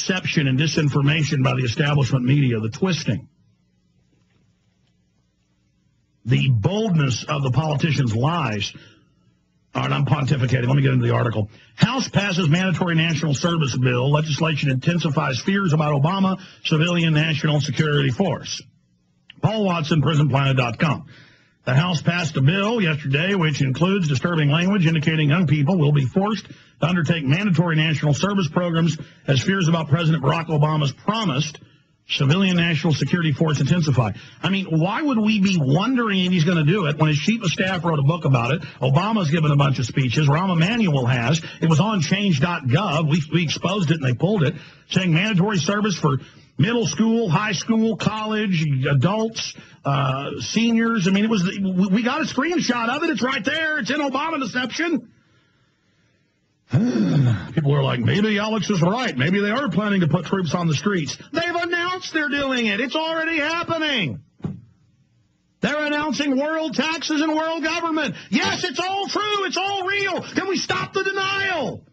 deception and disinformation by the establishment media, the twisting, the boldness of the politicians' lies. All right, I'm pontificating. Let me get into the article. House passes mandatory national service bill. Legislation intensifies fears about Obama civilian national security force. Paul Watson, PrisonPlanet.com. The House passed a bill yesterday which includes disturbing language indicating young people will be forced to undertake mandatory national service programs as fears about President Barack Obama's promised civilian national security force intensify. I mean, why would we be wondering if he's going to do it when his chief of staff wrote a book about it? Obama's given a bunch of speeches. Rahm Emanuel has. It was on change.gov. We exposed it and they pulled it, saying mandatory service for middle school, high school, college, adults, seniors. I mean, we got a screenshot of it. It's right there. It's in Obama deception. People are like, maybe Alex is right. Maybe they are planning to put troops on the streets. They've announced they're doing it. It's already happening. They're announcing world taxes and world government. Yes, it's all true. It's all real. Can we stop the denial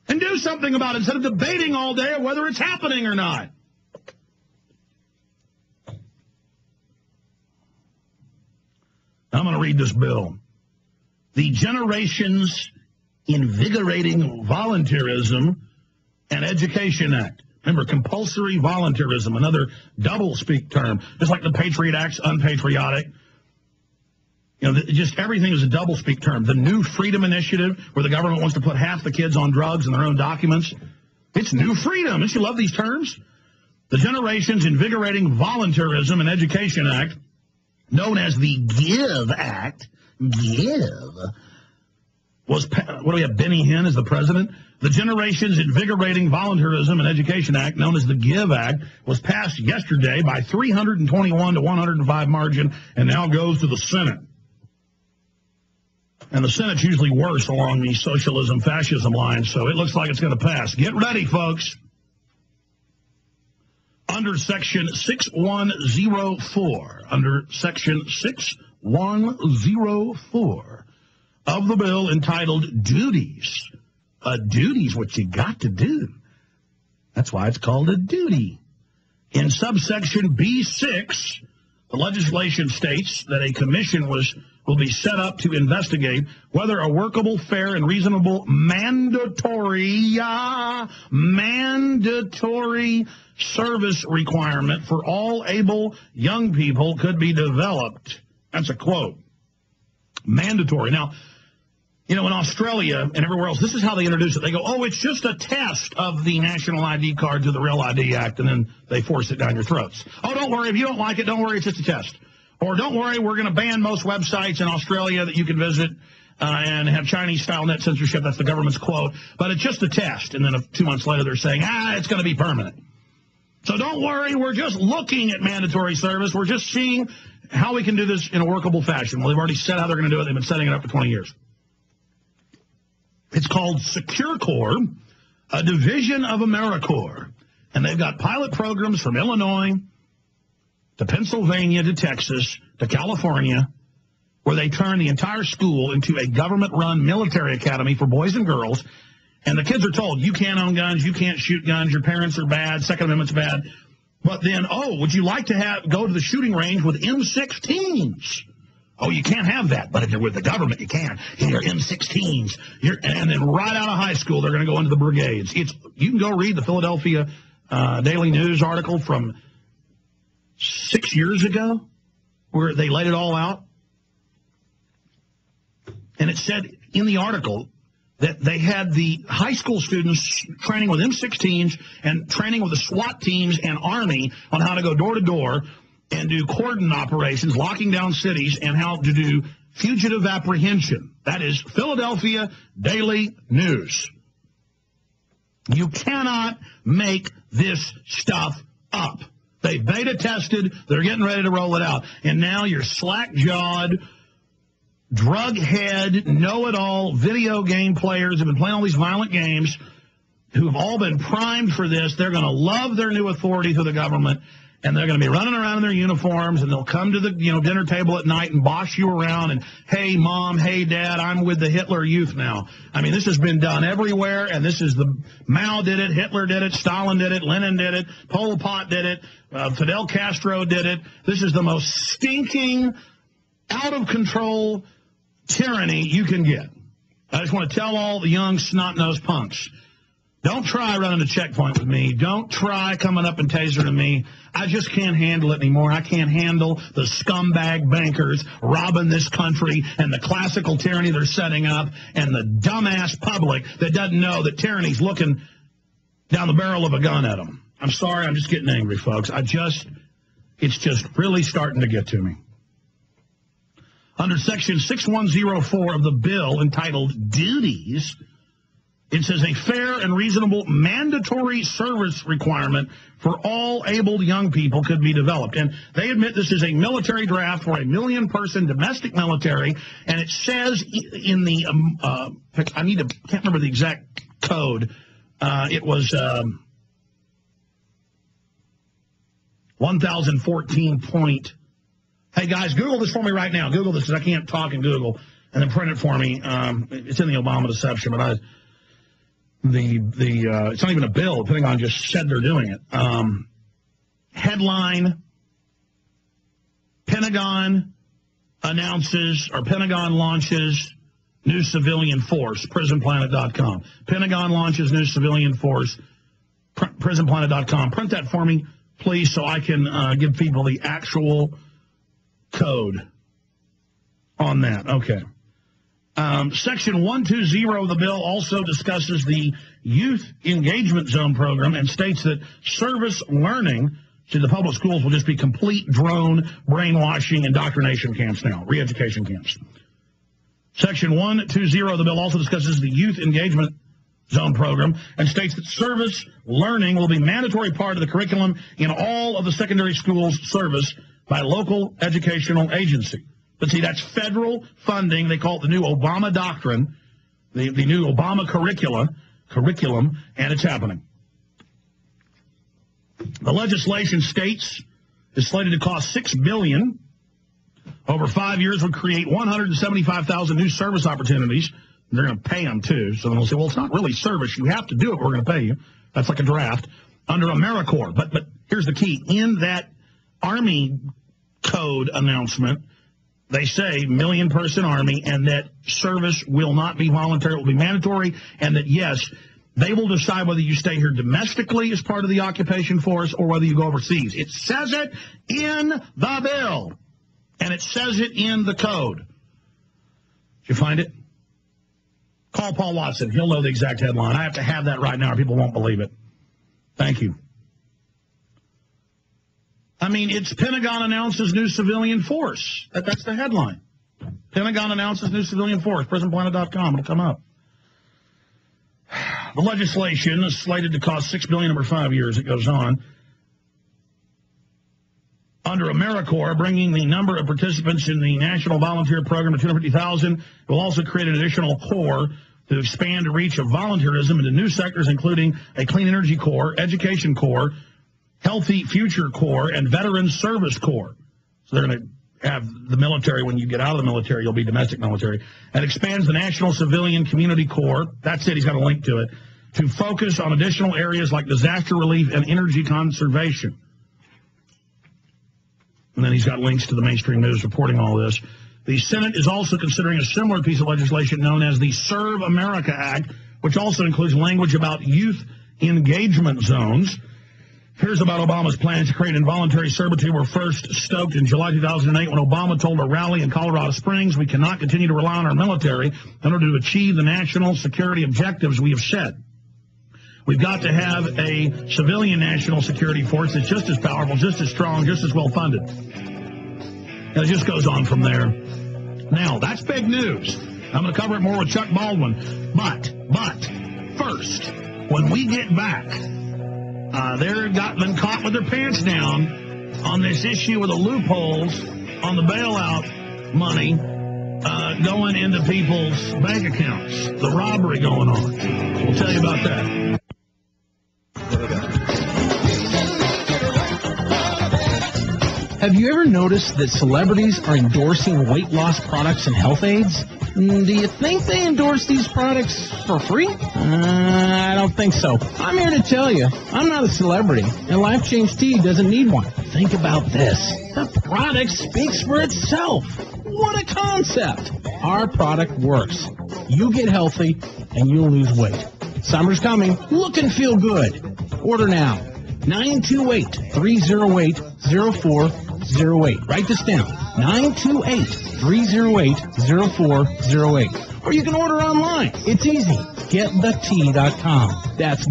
and do something about it instead of debating all day of whether it's happening or not? I'm going to read this bill. The Generations Invigorating Volunteerism and Education Act. Remember, compulsory volunteerism, another double-speak term. Just like the Patriot Act's unpatriotic. You know, just everything is a double-speak term. The New Freedom Initiative, where the government wants to put half the kids on drugs in their own documents. It's new freedom. Don't you love these terms? The Generations Invigorating Volunteerism and Education Act, known as the GIVE Act, what do we have, Benny Hinn as the president? The Generations Invigorating Volunteerism and Education Act, known as the GIVE Act, was passed yesterday by 321 to 105 margin and now goes to the Senate. And the Senate's usually worse along the socialism-fascism lines, so it looks like it's going to pass. Get ready, folks. Under Section 6104, under Section 6104 of the bill entitled Duties. A duty's what you got to do. That's why it's called a duty. In subsection B6, the legislation states that a commission will be set up to investigate whether a workable, fair, and reasonable mandatory service requirement for all able young people could be developed. That's a quote. Mandatory. Now, you know, in Australia and everywhere else, this is how they introduce it. They go, oh, it's just a test of the National ID card to the Real ID Act, and then they force it down your throats. Oh, don't worry. If you don't like it, don't worry. It's just a test. Or don't worry, we're going to ban most websites in Australia that you can visit and have Chinese-style net censorship. That's the government's quote. But it's just a test. And then 2 months later, they're saying, it's going to be permanent. So don't worry. We're just looking at mandatory service. We're just seeing how we can do this in a workable fashion. Well, they've already said how they're going to do it. They've been setting it up for 20 years. It's called Secure Corps, a division of AmeriCorps. And they've got pilot programs from Illinois to Pennsylvania to Texas to California, where they turn the entire school into a government-run military academy for boys and girls. And the kids are told, you can't own guns, you can't shoot guns, your parents are bad, Second Amendment's bad. But then, would you like to go to the shooting range with M16s? Oh, you can't have that, but if you're with the government, you can. You're M16s. And then right out of high school, they're going to go into the brigades. You can go read the Philadelphia Daily News article from 6 years ago where they laid it all out. And it said in the article that they had the high school students training with M16s and training with the SWAT teams and Army on how to go door to door and do cordon operations, locking down cities, and how to do fugitive apprehension. That is Philadelphia Daily News. You cannot make this stuff up. They beta tested. They're getting ready to roll it out. And now you're slack-jawed, drug-head, know-it-all video game players have been playing all these violent games who have all been primed for this. They're going to love their new authority through the government. and they're going to be running around in their uniforms, and they'll come to the dinner table at night and boss you around and, hey, Mom, hey, Dad, I'm with the Hitler Youth now. I mean, this has been done everywhere, and this is Mao did it, Hitler did it, Stalin did it, Lenin did it, Pol Pot did it, Fidel Castro did it. This is the most stinking, out-of-control tyranny you can get. I just want to tell all the young snot-nosed punks, don't try running a checkpoint with me. Don't try coming up and tasering me. I just can't handle it anymore. I can't handle the scumbag bankers robbing this country and the classical tyranny they're setting up and the dumbass public that doesn't know that tyranny's looking down the barrel of a gun at them. I'm sorry. I'm just getting angry, folks. It's just really starting to get to me. Under Section 6104 of the bill entitled Duties, it says a fair and reasonable mandatory service requirement for all abled young people could be developed. And they admit this is a military draft for a 1 million-person domestic military. And it says in the, can't remember the exact code. It was 1014 point. Hey, guys, Google this for me right now. Google this because I can't talk and Google. And then print it for me. It's in the Obama deception, but it's not even a bill. The Pentagon just said they're doing it. Headline, Pentagon launches new civilian force, prisonplanet.com. Pentagon launches new civilian force, prisonplanet.com. Print that for me, please, so I can give people the actual code on that. Okay. Section 120 of the bill also discusses the Youth Engagement Zone program and states that service learning to the public schools will just be complete drone brainwashing indoctrination camps now, re-education camps. Section 120 of the bill also discusses the Youth Engagement Zone program and states that service learning will be a mandatory part of the curriculum in all of the secondary schools service by local educational agency. But see, that's federal funding. They call it the new Obama doctrine, the new Obama curriculum, and it's happening. The legislation states is slated to cost $6 billion. Over 5 years would create 175,000 new service opportunities. They're going to pay them, too. So they'll say, well, it's not really service. You have to do it. We're going to pay you. That's like a draft under AmeriCorps. But here's the key. In that Army code announcement, they say 1 million-person Army, and that service will not be voluntary, it will be mandatory, and that, yes, they will decide whether you stay here domestically as part of the occupation force or whether you go overseas. It says it in the bill, and it says it in the code. Did you find it? Call Paul Watson. He'll know the exact headline. I have to have that right now or people won't believe it. Thank you. I mean, it's Pentagon announces new civilian force. That's the headline. Pentagon announces new civilian force. PrisonPlanet.com. It'll come up. The legislation is slated to cost $6 billion over 5 years. It goes on. Under AmeriCorps, bringing the number of participants in the National Volunteer Program to 250,000, it will also create an additional corps to expand the reach of volunteerism into new sectors, including a Clean Energy Corps, Education Corps, Healthy Future Corps, and Veterans Service Corps. So they're going to have the military. When you get out of the military, you'll be domestic military. And expands the National Civilian Community Corps. That's it. He's got a link to it. To focus on additional areas like disaster relief and energy conservation. And then he's got links to the mainstream news reporting all this. The Senate is also considering a similar piece of legislation known as the Serve America Act, which also includes language about youth engagement zones. Here's about Obama's plans to create involuntary servitude were first stoked in July 2008 when Obama told a rally in Colorado Springs, we cannot continue to rely on our military in order to achieve the national security objectives we have set. We've got to have a civilian national security force that's just as powerful, just as strong, just as well funded. And it just goes on from there. Now, that's big news. I'm going to cover it more with Chuck Baldwin. But first, when we get back, they've been caught with their pants down on this issue with the loopholes on the bailout money going into people's bank accounts, the robbery going on. We'll tell you about that. Have you ever noticed that celebrities are endorsing weight loss products and health aids? Do you think they endorse these products for free? I don't think so. I'm here to tell you, I'm not a celebrity, and Life Change Tea doesn't need one. Think about this. The product speaks for itself. What a concept. Our product works. You get healthy, and you'll lose weight. Summer's coming. Look and feel good. Order now. 928-308-0408. Write this down. 928-308-0408. Or you can order online. It's easy. GetTheTea.com. That's